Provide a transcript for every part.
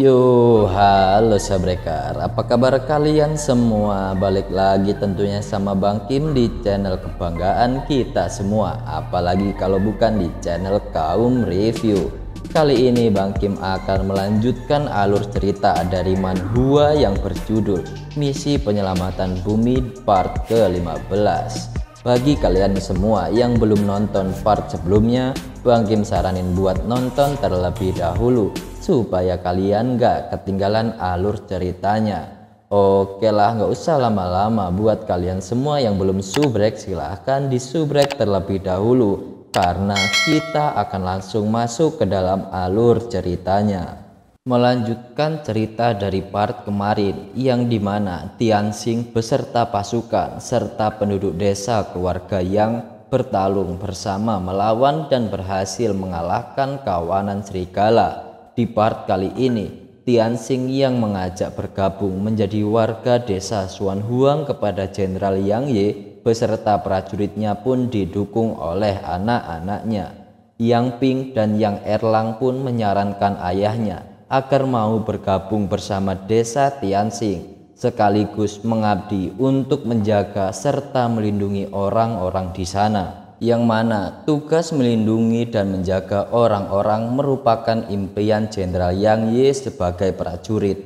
Yo, halo sabrekar, apa kabar kalian semua? Balik lagi tentunya sama Bang Kim di channel kebanggaan kita semua, apalagi kalau bukan di channel Kaum Review. Kali ini Bang Kim akan melanjutkan alur cerita dari manhwa yang berjudul Misi Penyelamatan Bumi part ke-15. Bagi kalian semua yang belum nonton part sebelumnya, Bang Kim saranin buat nonton terlebih dahulu supaya kalian gak ketinggalan alur ceritanya. Oke lah, gak usah lama-lama. Buat kalian semua yang belum subrek, silahkan di subrek terlebih dahulu, karena kita akan langsung masuk ke dalam alur ceritanya. Melanjutkan cerita dari part kemarin yang dimana Tianxing beserta pasukan serta penduduk desa keluarga yang bertarung bersama melawan dan berhasil mengalahkan kawanan serigala. Di part kali ini Tianxing yang mengajak bergabung menjadi warga desa Xuanhuang kepada Jenderal Yang Ye beserta prajuritnya pun didukung oleh anak-anaknya. Yang Ping dan Yang Erlang pun menyarankan ayahnya agar mau bergabung bersama desa Tianxing, sekaligus mengabdi untuk menjaga serta melindungi orang-orang di sana, yang mana tugas melindungi dan menjaga orang-orang merupakan impian Jenderal Yang Ye sebagai prajurit.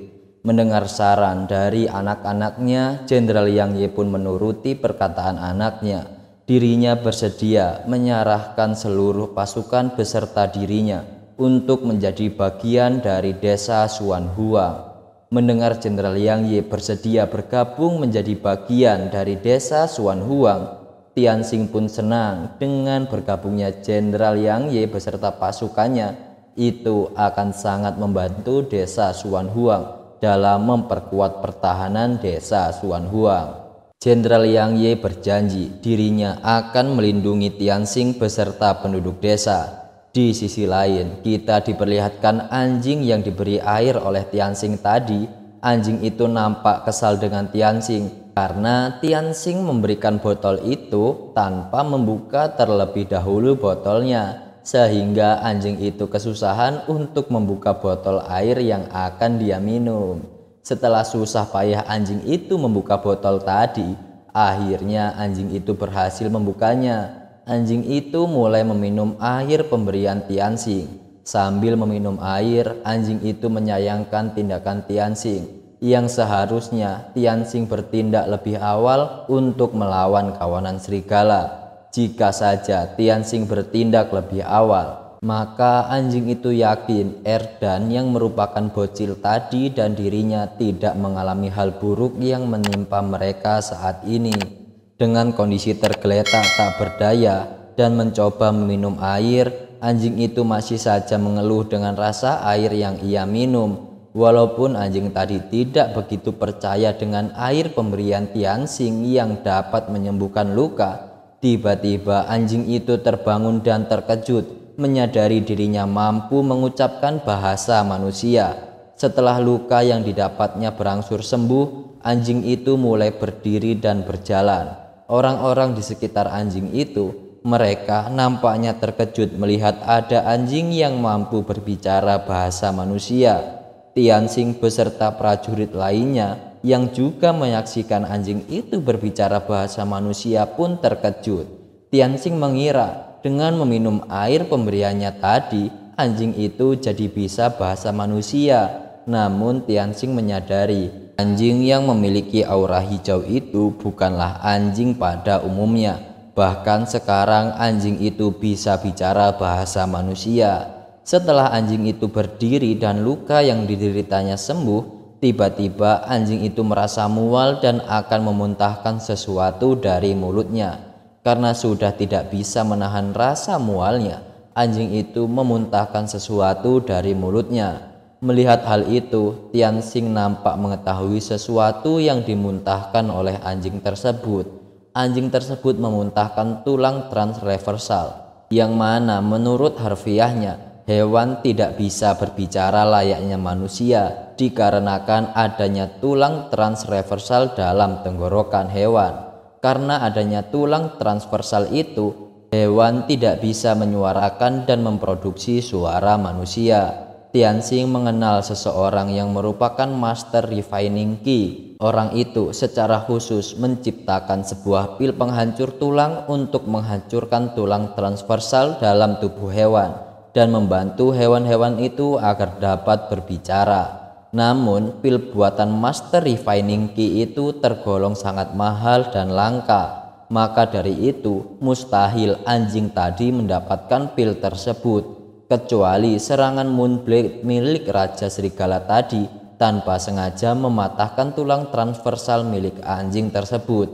Mendengar saran dari anak-anaknya, Jenderal Yang Ye pun menuruti perkataan anaknya. Dirinya bersedia menyerahkan seluruh pasukan beserta dirinya untuk menjadi bagian dari desa Xuanhuang. Mendengar Jenderal Yang Ye bersedia bergabung menjadi bagian dari desa Xuanhuang, Tianxing pun senang dengan bergabungnya Jenderal Yang Ye beserta pasukannya. Itu akan sangat membantu desa Xuanhuang dalam memperkuat pertahanan desa Xuanhuang. Jenderal Yang Ye berjanji dirinya akan melindungi Tianxing beserta penduduk desa. Di sisi lain, kita diperlihatkan anjing yang diberi air oleh Tianxing tadi. Anjing itu nampak kesal dengan Tianxing karena Tianxing memberikan botol itu tanpa membuka terlebih dahulu botolnya, sehingga anjing itu kesusahan untuk membuka botol air yang akan dia minum. Setelah susah payah anjing itu membuka botol tadi, akhirnya anjing itu berhasil membukanya. Anjing itu mulai meminum air pemberian Tianxing. Sambil meminum air, anjing itu menyayangkan tindakan Tianxing yang seharusnya Tianxing bertindak lebih awal untuk melawan kawanan serigala. Jika saja Tianxing bertindak lebih awal, maka anjing itu yakin Erdan yang merupakan bocil tadi dan dirinya tidak mengalami hal buruk yang menimpa mereka saat ini. Dengan kondisi tergeletak tak berdaya dan mencoba meminum air, anjing itu masih saja mengeluh dengan rasa air yang ia minum. Walaupun anjing tadi tidak begitu percaya dengan air pemberian Tianxing yang dapat menyembuhkan luka, tiba-tiba anjing itu terbangun dan terkejut menyadari dirinya mampu mengucapkan bahasa manusia. Setelah luka yang didapatnya berangsur sembuh, anjing itu mulai berdiri dan berjalan. Orang-orang di sekitar anjing itu, mereka nampaknya terkejut melihat ada anjing yang mampu berbicara bahasa manusia. Tianxing beserta prajurit lainnya yang juga menyaksikan anjing itu berbicara bahasa manusia pun terkejut. Tianxing mengira dengan meminum air pemberiannya tadi, anjing itu jadi bisa bahasa manusia. Namun Tianxing menyadari anjing yang memiliki aura hijau itu bukanlah anjing pada umumnya. Bahkan sekarang anjing itu bisa bicara bahasa manusia. Setelah anjing itu berdiri dan luka yang dideritanya sembuh, tiba-tiba anjing itu merasa mual dan akan memuntahkan sesuatu dari mulutnya. Karena sudah tidak bisa menahan rasa mualnya, anjing itu memuntahkan sesuatu dari mulutnya. Melihat hal itu, Tianxing nampak mengetahui sesuatu yang dimuntahkan oleh anjing tersebut. Anjing tersebut memuntahkan tulang transversal, yang mana menurut harfiahnya, hewan tidak bisa berbicara layaknya manusia dikarenakan adanya tulang transversal dalam tenggorokan hewan. Karena adanya tulang transversal itu, hewan tidak bisa menyuarakan dan memproduksi suara manusia. Tianxing mengenal seseorang yang merupakan Master Refining Qi. Orang itu secara khusus menciptakan sebuah pil penghancur tulang untuk menghancurkan tulang transversal dalam tubuh hewan dan membantu hewan-hewan itu agar dapat berbicara. Namun, pil buatan Master Refining Qi itu tergolong sangat mahal dan langka. Maka dari itu, mustahil anjing tadi mendapatkan pil tersebut, kecuali serangan Moonblade milik Raja Serigala tadi tanpa sengaja mematahkan tulang transversal milik anjing tersebut.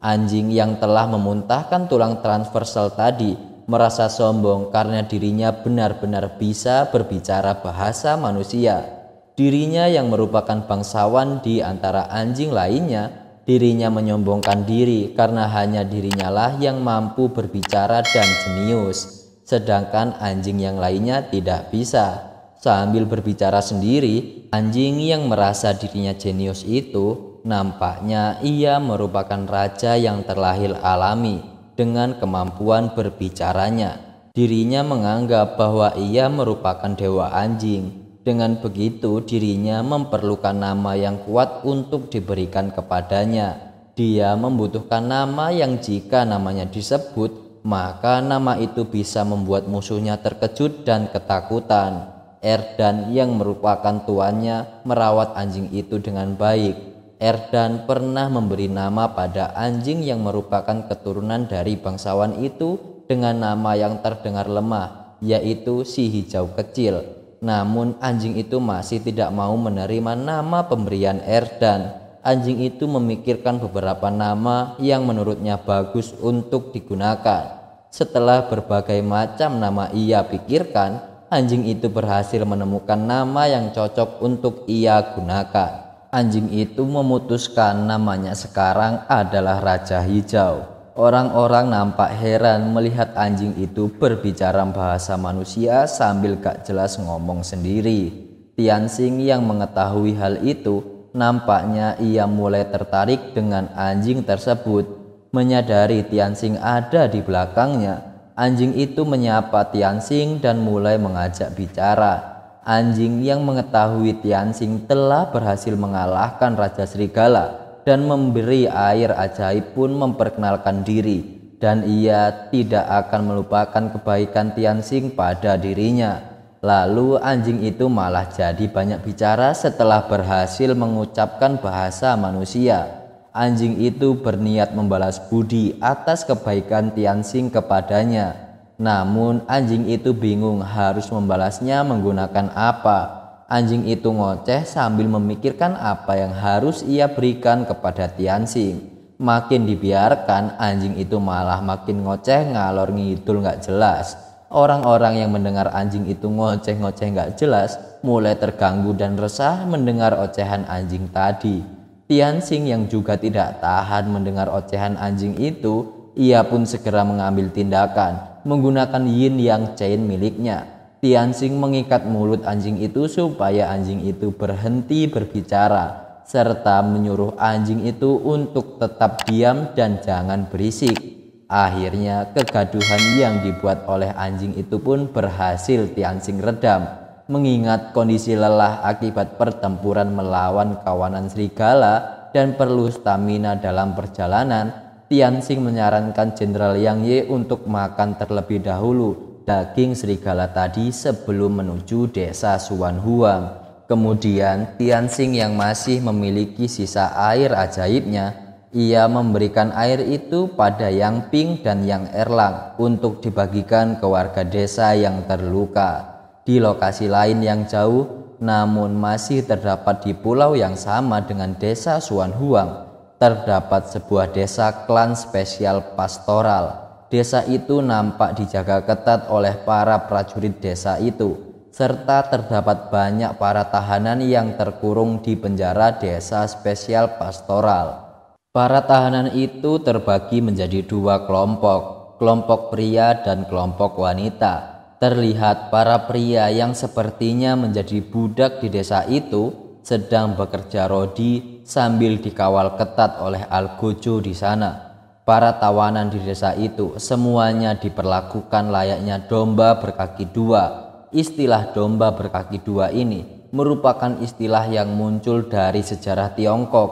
Anjing yang telah memuntahkan tulang transversal tadi merasa sombong karena dirinya benar-benar bisa berbicara bahasa manusia. Dirinya yang merupakan bangsawan di antara anjing lainnya, dirinya menyombongkan diri karena hanya dirinya lah yang mampu berbicara dan jenius, sedangkan anjing yang lainnya tidak bisa. Sambil berbicara sendiri, anjing yang merasa dirinya jenius itu nampaknya ia merupakan raja yang terlahir alami dengan kemampuan berbicaranya. Dirinya menganggap bahwa ia merupakan dewa anjing. Dengan begitu, dirinya memerlukan nama yang kuat untuk diberikan kepadanya. Dia membutuhkan nama yang jika namanya disebut, maka nama itu bisa membuat musuhnya terkejut dan ketakutan. Erdan yang merupakan tuannya merawat anjing itu dengan baik. Erdan pernah memberi nama pada anjing yang merupakan keturunan dari bangsawan itu dengan nama yang terdengar lemah, yaitu si hijau kecil. Namun anjing itu masih tidak mau menerima nama pemberian Erdan. Anjing itu memikirkan beberapa nama yang menurutnya bagus untuk digunakan. Setelah berbagai macam nama ia pikirkan, anjing itu berhasil menemukan nama yang cocok untuk ia gunakan. Anjing itu memutuskan namanya sekarang adalah Raja Hijau. Orang-orang nampak heran melihat anjing itu berbicara bahasa manusia sambil gak jelas ngomong sendiri. Tianxing yang mengetahui hal itu, nampaknya ia mulai tertarik dengan anjing tersebut. Menyadari Tianxing ada di belakangnya, anjing itu menyapa Tianxing dan mulai mengajak bicara. Anjing yang mengetahui Tianxing telah berhasil mengalahkan Raja Serigala dan memberi air ajaib pun memperkenalkan diri, dan ia tidak akan melupakan kebaikan Tianxing pada dirinya. Lalu anjing itu malah jadi banyak bicara setelah berhasil mengucapkan bahasa manusia. Anjing itu berniat membalas budi atas kebaikan Tianxing kepadanya. Namun anjing itu bingung harus membalasnya menggunakan apa. Anjing itu ngoceh sambil memikirkan apa yang harus ia berikan kepada Tianxing. Makin dibiarkan, anjing itu malah makin ngoceh ngalor ngidul gak jelas. Orang-orang yang mendengar anjing itu ngoceh-ngoceh gak jelas mulai terganggu dan resah mendengar ocehan anjing tadi. Tianxing yang juga tidak tahan mendengar ocehan anjing itu, ia pun segera mengambil tindakan menggunakan yin yang chain miliknya. Tianxing mengikat mulut anjing itu supaya anjing itu berhenti berbicara, serta menyuruh anjing itu untuk tetap diam dan jangan berisik. Akhirnya kegaduhan yang dibuat oleh anjing itu pun berhasil Tianxing redam. Mengingat kondisi lelah akibat pertempuran melawan kawanan serigala dan perlu stamina dalam perjalanan, Tianxing menyarankan Jenderal Yang Ye untuk makan terlebih dahulu daging serigala tadi sebelum menuju desa Xuanhuang. Kemudian Tianxing yang masih memiliki sisa air ajaibnya, ia memberikan air itu pada Yang Ping dan Yang Erlang untuk dibagikan ke warga desa yang terluka. Di lokasi lain yang jauh, namun masih terdapat di pulau yang sama dengan desa Xuanhuang, terdapat sebuah desa klan spesial pastoral. Desa itu nampak dijaga ketat oleh para prajurit desa itu, serta terdapat banyak para tahanan yang terkurung di penjara desa spesial pastoral. Para tahanan itu terbagi menjadi dua kelompok, kelompok pria dan kelompok wanita. Terlihat para pria yang sepertinya menjadi budak di desa itu sedang bekerja rodi sambil dikawal ketat oleh Algojo di sana. Para tawanan di desa itu semuanya diperlakukan layaknya domba berkaki dua. istilah domba berkaki dua ini merupakan istilah yang muncul dari sejarah Tiongkok,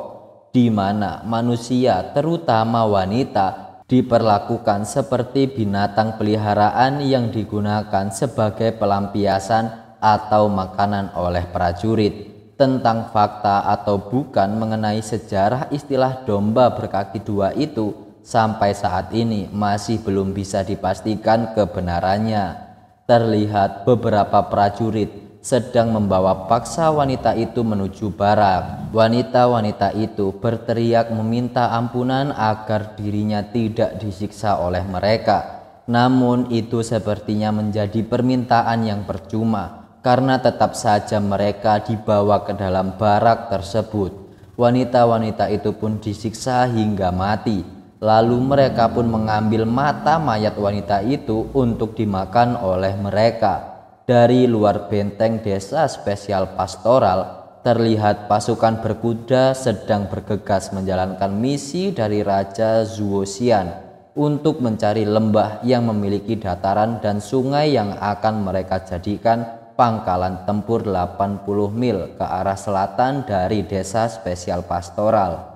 di mana manusia, terutama wanita, diperlakukan seperti binatang peliharaan yang digunakan sebagai pelampiasan atau makanan oleh prajurit. Tentang fakta atau bukan mengenai sejarah istilah domba berkaki dua itu sampai saat ini masih belum bisa dipastikan kebenarannya. Terlihat beberapa prajurit sedang membawa paksa wanita itu menuju barak. Wanita-wanita itu berteriak meminta ampunan agar dirinya tidak disiksa oleh mereka. Namun itu sepertinya menjadi permintaan yang percuma, karena tetap saja mereka dibawa ke dalam barak tersebut. Wanita-wanita itu pun disiksa hingga mati. Lalu mereka pun mengambil mata mayat wanita itu untuk dimakan oleh mereka. Dari luar benteng desa spesial pastoral, terlihat pasukan berkuda sedang bergegas menjalankan misi dari Raja Zuoxian untuk mencari lembah yang memiliki dataran dan sungai yang akan mereka jadikan pangkalan tempur 80 mil ke arah selatan dari desa spesial pastoral.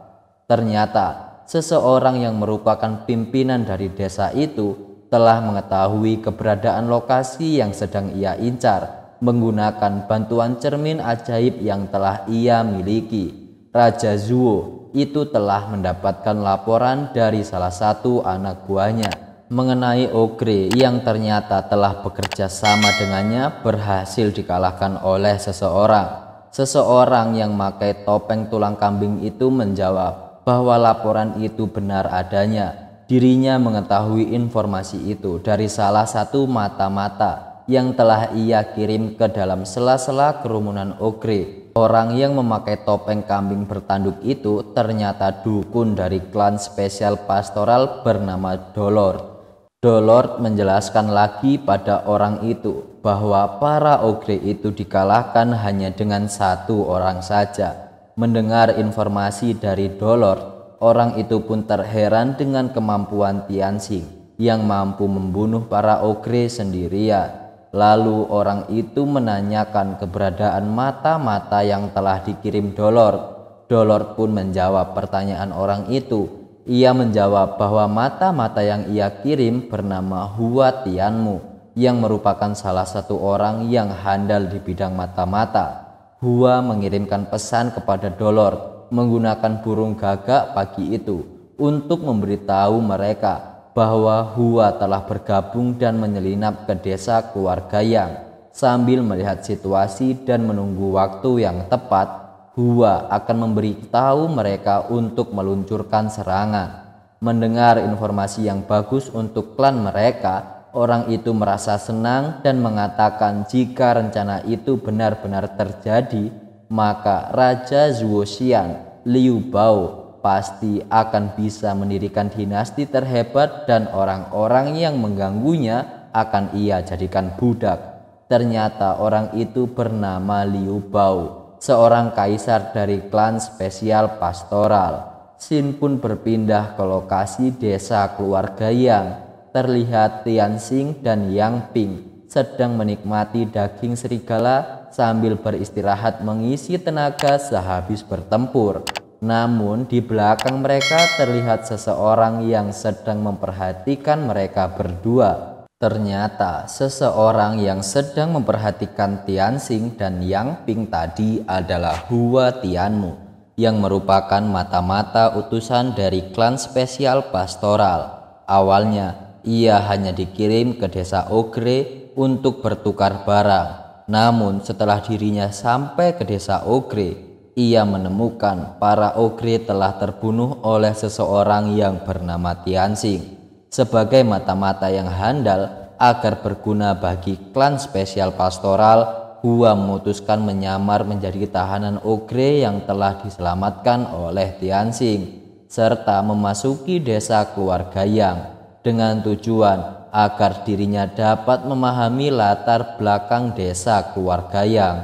Ternyata seseorang yang merupakan pimpinan dari desa itu telah mengetahui keberadaan lokasi yang sedang ia incar menggunakan bantuan cermin ajaib yang telah ia miliki. Raja Zuo itu telah mendapatkan laporan dari salah satu anak buahnya mengenai ogre yang ternyata telah bekerja sama dengannya berhasil dikalahkan oleh seseorang. Seseorang yang memakai topeng tulang kambing itu menjawab bahwa laporan itu benar adanya. Dirinya mengetahui informasi itu dari salah satu mata-mata yang telah ia kirim ke dalam sela-sela kerumunan ogre. Orang yang memakai topeng kambing bertanduk itu ternyata dukun dari klan spesial pastoral bernama Dolor. Dolor menjelaskan lagi pada orang itu bahwa para ogre itu dikalahkan hanya dengan satu orang saja. Mendengar informasi dari Dolor, orang itu pun terheran dengan kemampuan Tianxing yang mampu membunuh para ogre sendirian. Lalu orang itu menanyakan keberadaan mata-mata yang telah dikirim Dolor. Dolor pun menjawab pertanyaan orang itu. Ia menjawab bahwa mata-mata yang ia kirim bernama Hua Tianmu, yang merupakan salah satu orang yang handal di bidang mata-mata. Hua mengirimkan pesan kepada Dolor menggunakan burung gagak pagi itu untuk memberitahu mereka bahwa Hua telah bergabung dan menyelinap ke desa keluarga Yang. Sambil melihat situasi dan menunggu waktu yang tepat, Hua akan memberitahu mereka untuk meluncurkan serangan. Mendengar informasi yang bagus untuk klan mereka, orang itu merasa senang dan mengatakan jika rencana itu benar-benar terjadi, maka Raja Zuoxian, Liu Bao, pasti akan bisa mendirikan dinasti terhebat dan orang-orang yang mengganggunya akan ia jadikan budak. Ternyata orang itu bernama Liu Bao, seorang kaisar dari klan spesial pastoral. Xin pun berpindah ke lokasi desa keluarga Yang. Terlihat Tianxing dan Yang Ping sedang menikmati daging serigala sambil beristirahat mengisi tenaga sehabis bertempur. Namun di belakang mereka terlihat seseorang yang sedang memperhatikan mereka berdua. Ternyata seseorang yang sedang memperhatikan Tianxing dan Yang Ping tadi adalah Hua Tianmu, yang merupakan mata-mata utusan dari klan spesial pastoral. Awalnya ia hanya dikirim ke desa ogre untuk bertukar barang. Namun setelah dirinya sampai ke desa ogre, ia menemukan para ogre telah terbunuh oleh seseorang yang bernama Tianxing. Sebagai mata-mata yang handal agar berguna bagi klan spesial pastoral, Hua memutuskan menyamar menjadi tahanan ogre yang telah diselamatkan oleh Tianxing, serta memasuki desa keluarga Yang dengan tujuan agar dirinya dapat memahami latar belakang desa keluarga Yang.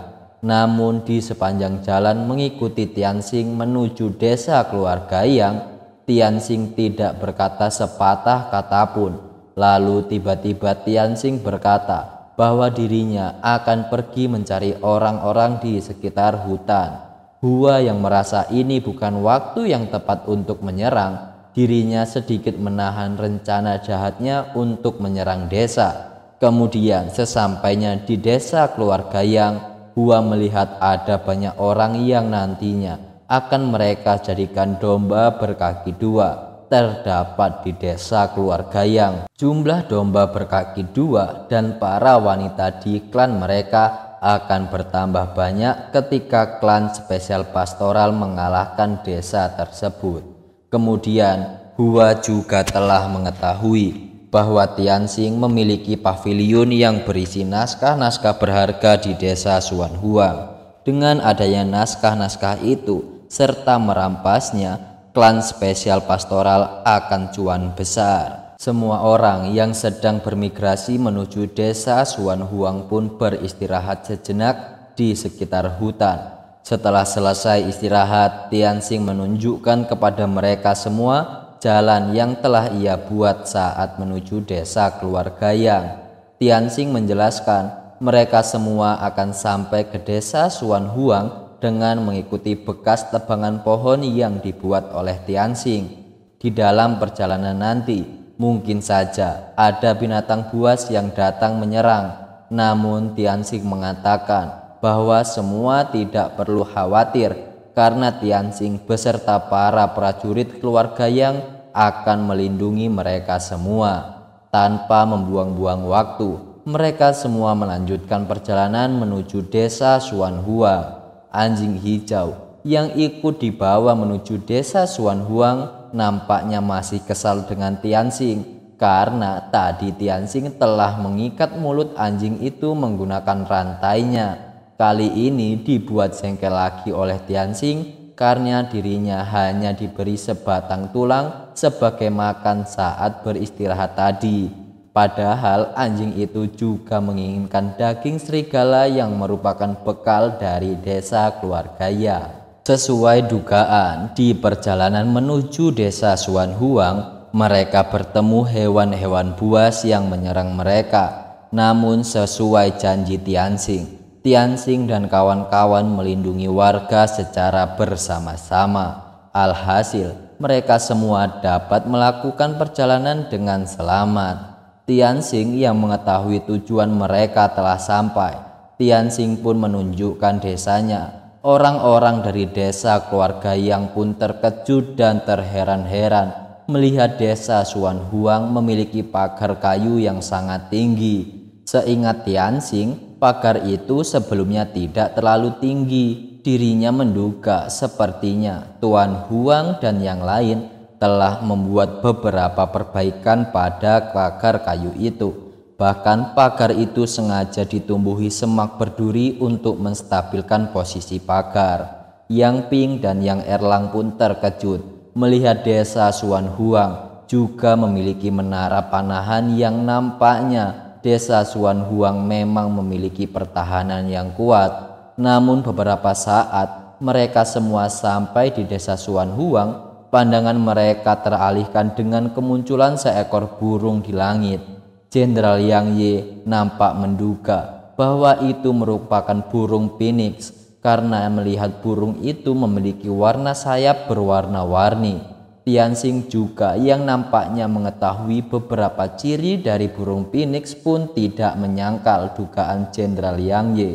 Namun di sepanjang jalan mengikuti Tianxing menuju desa keluarga Yang, Tianxing tidak berkata sepatah kata pun. Lalu tiba-tiba Tianxing berkata bahwa dirinya akan pergi mencari orang-orang di sekitar hutan. Hua yang merasa ini bukan waktu yang tepat untuk menyerang, dirinya sedikit menahan rencana jahatnya untuk menyerang desa. Kemudian sesampainya di desa keluarga Yang, Hua melihat ada banyak orang yang nantinya akan mereka jadikan domba berkaki dua terdapat di desa keluarga Yang. Jumlah domba berkaki dua dan para wanita di klan mereka akan bertambah banyak ketika klan spesial pastoral mengalahkan desa tersebut. Kemudian Hua juga telah mengetahui bahwa Tianxing memiliki pavilion yang berisi naskah-naskah berharga di desa Suan Huang. Dengan adanya naskah-naskah itu serta merampasnya, klan spesial pastoral akan cuan besar. Semua orang yang sedang bermigrasi menuju desa Suan Huang pun beristirahat sejenak di sekitar hutan. Setelah selesai istirahat, Tianxing menunjukkan kepada mereka semua jalan yang telah ia buat saat menuju desa keluarga Yang. Tianxing menjelaskan mereka semua akan sampai ke desa Suan Huang dengan mengikuti bekas tebangan pohon yang dibuat oleh Tianxing. Di dalam perjalanan nanti, mungkin saja ada binatang buas yang datang menyerang. Namun Tianxing mengatakan bahwa semua tidak perlu khawatir karena Tianxing beserta para prajurit keluarga Yang akan melindungi mereka semua. Tanpa membuang-buang waktu, mereka semua melanjutkan perjalanan menuju desa Suan Huang. Anjing hijau yang ikut dibawa menuju desa Suan Huang nampaknya masih kesal dengan Tianxing karena tadi Tianxing telah mengikat mulut anjing itu menggunakan rantainya. Kali ini dibuat jengkel lagi oleh Tianxing karena dirinya hanya diberi sebatang tulang sebagai makan saat beristirahat tadi. Padahal anjing itu juga menginginkan daging serigala yang merupakan bekal dari desa keluarga Yang. Sesuai dugaan, di perjalanan menuju desa Suan Huang, mereka bertemu hewan-hewan buas yang menyerang mereka. Namun sesuai janji Tianxing dan kawan-kawan melindungi warga secara bersama-sama. Alhasil, mereka semua dapat melakukan perjalanan dengan selamat. Tianxing yang mengetahui tujuan mereka telah sampai. Tianxing pun menunjukkan desanya. Orang-orang dari desa keluarga Yang pun terkejut dan terheran-heran melihat desa Suan Huang memiliki pagar kayu yang sangat tinggi. Seingat Tianxing, pagar itu sebelumnya tidak terlalu tinggi. Dirinya menduga sepertinya Tuan Huang dan yang lain telah membuat beberapa perbaikan pada pagar kayu itu. Bahkan pagar itu sengaja ditumbuhi semak berduri untuk menstabilkan posisi pagar. Yang Ping dan Yang Erlang pun terkejut melihat desa Suan Huang juga memiliki menara panahan yang nampaknya desa Suan Huang memang memiliki pertahanan yang kuat. Namun beberapa saat mereka semua sampai di desa Suan Huang, pandangan mereka teralihkan dengan kemunculan seekor burung di langit. Jenderal Yang Ye nampak menduga bahwa itu merupakan burung phoenix karena melihat burung itu memiliki warna sayap berwarna-warni. Tianxing juga yang nampaknya mengetahui beberapa ciri dari burung phoenix pun tidak menyangkal dugaan Jenderal Yang Ye.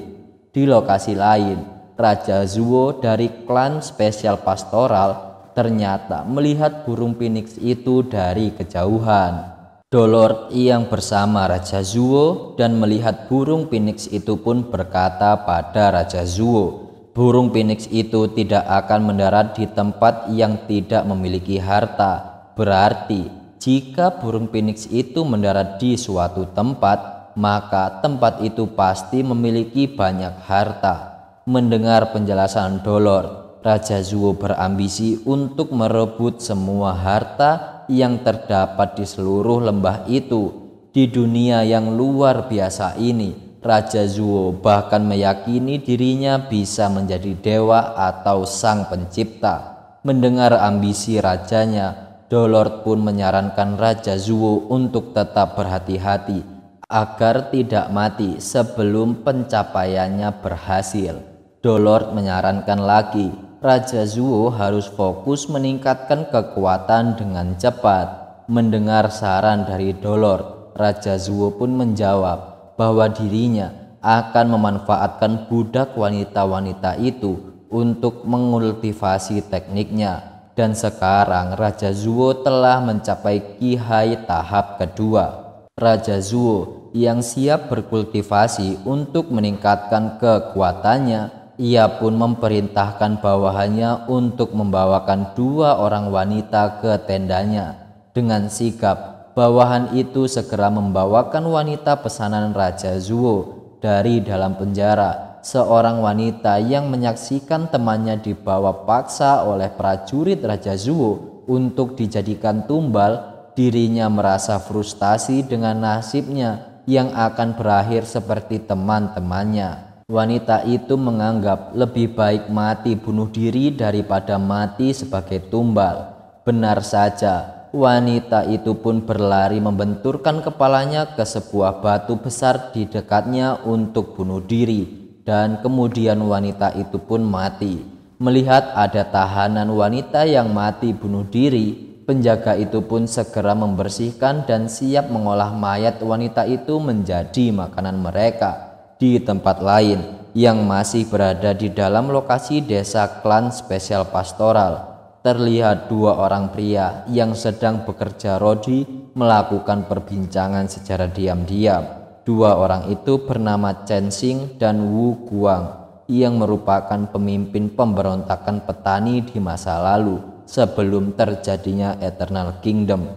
Di lokasi lain, Raja Zuo dari klan spesial pastoral ternyata melihat burung phoenix itu dari kejauhan. Dolor yang bersama Raja Zuo dan melihat burung phoenix itu pun berkata pada Raja Zuo, burung phoenix itu tidak akan mendarat di tempat yang tidak memiliki harta. Berarti jika burung phoenix itu mendarat di suatu tempat, maka tempat itu pasti memiliki banyak harta. Mendengar penjelasan Dolor, Raja Zuo berambisi untuk merebut semua harta yang terdapat di seluruh lembah itu. Di dunia yang luar biasa ini, Raja Zuo bahkan meyakini dirinya bisa menjadi dewa atau sang pencipta. Mendengar ambisi rajanya, Dolor pun menyarankan Raja Zuo untuk tetap berhati-hati agar tidak mati sebelum pencapaiannya berhasil. Dolord menyarankan lagi, Raja Zuo harus fokus meningkatkan kekuatan dengan cepat. Mendengar saran dari Dolord, Raja Zuo pun menjawab bahwa dirinya akan memanfaatkan budak wanita-wanita itu untuk mengultivasi tekniknya. Dan sekarang Raja Zuo telah mencapai Qihai tahap kedua. Raja Zuo yang siap berkultivasi untuk meningkatkan kekuatannya, ia pun memerintahkan bawahannya untuk membawakan 2 orang wanita ke tendanya. Dengan sigap, bawahan itu segera membawakan wanita pesanan Raja Zuo dari dalam penjara. Seorang wanita yang menyaksikan temannya dibawa paksa oleh prajurit Raja Zuo untuk dijadikan tumbal, dirinya merasa frustasi dengan nasibnya yang akan berakhir seperti teman-temannya. Wanita itu menganggap lebih baik mati bunuh diri daripada mati sebagai tumbal. Benar saja, wanita itu pun berlari membenturkan kepalanya ke sebuah batu besar di dekatnya untuk bunuh diri, dan kemudian wanita itu pun mati. Melihat ada tahanan wanita yang mati bunuh diri, penjaga itu pun segera membersihkan dan siap mengolah mayat wanita itu menjadi makanan mereka. Di tempat lain yang masih berada di dalam lokasi desa klan spesial pastoral, terlihat 2 orang pria yang sedang bekerja rodi melakukan perbincangan secara diam-diam. 2 orang itu bernama Chen Xing dan Wu Guang yang merupakan pemimpin pemberontakan petani di masa lalu sebelum terjadinya Eternal Kingdom.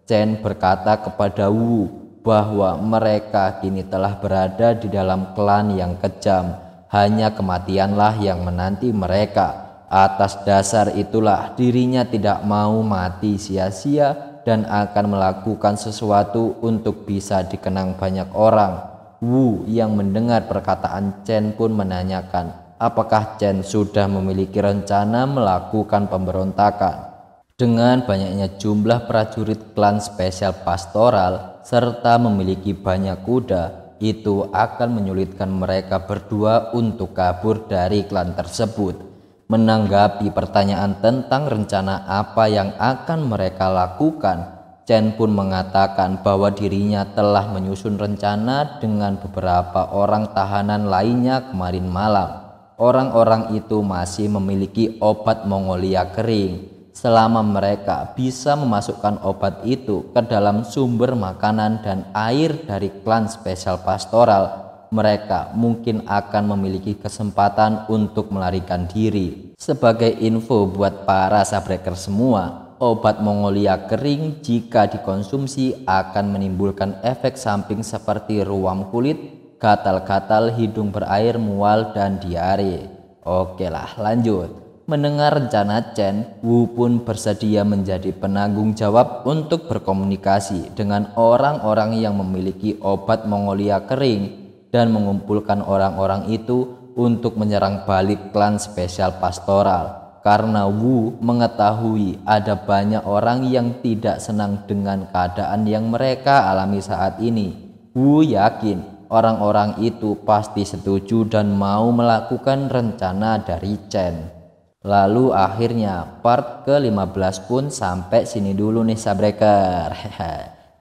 Chen berkata kepada Wu bahwa mereka kini telah berada di dalam klan yang kejam. Hanya kematianlah yang menanti mereka. Atas dasar itulah dirinya tidak mau mati sia-sia dan akan melakukan sesuatu untuk bisa dikenang banyak orang. Wu yang mendengar perkataan Chen pun menanyakan, apakah Chen sudah memiliki rencana melakukan pemberontakan. Dengan banyaknya jumlah prajurit klan spesial pastoral serta memiliki banyak kuda, itu akan menyulitkan mereka berdua untuk kabur dari klan tersebut. Menanggapi pertanyaan tentang rencana apa yang akan mereka lakukan, Chen pun mengatakan bahwa dirinya telah menyusun rencana dengan beberapa orang tahanan lainnya kemarin malam. Orang-orang itu masih memiliki obat Mongolia kering. Selama mereka bisa memasukkan obat itu ke dalam sumber makanan dan air dari klan spesial pastoral, mereka mungkin akan memiliki kesempatan untuk melarikan diri. Sebagai info buat para sabreker semua, obat Mongolia kering jika dikonsumsi akan menimbulkan efek samping seperti ruam kulit, gatal-gatal, hidung berair, mual, dan diare. Oke lah, lanjut. Mendengar rencana Chen, Wu pun bersedia menjadi penanggung jawab untuk berkomunikasi dengan orang-orang yang memiliki obat Mongolia kering dan mengumpulkan orang-orang itu untuk menyerang balik klan spesial pastoral. Karena Wu mengetahui ada banyak orang yang tidak senang dengan keadaan yang mereka alami saat ini. Wu yakin orang-orang itu pasti setuju dan mau melakukan rencana dari Chen. Lalu akhirnya part ke-15 pun sampai sini dulu nih sabreker.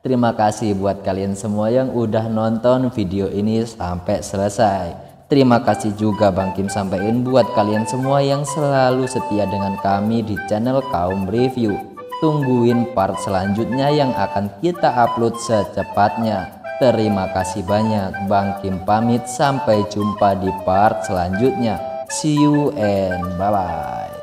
Terima kasih buat kalian semua yang udah nonton video ini sampai selesai. Terima kasih juga Bang Kim sampaikan buat kalian semua yang selalu setia dengan kami di channel Kaum Review. Tungguin part selanjutnya yang akan kita upload secepatnya. Terima kasih banyak. Bang Kim pamit, sampai jumpa di part selanjutnya. See you and bye-bye.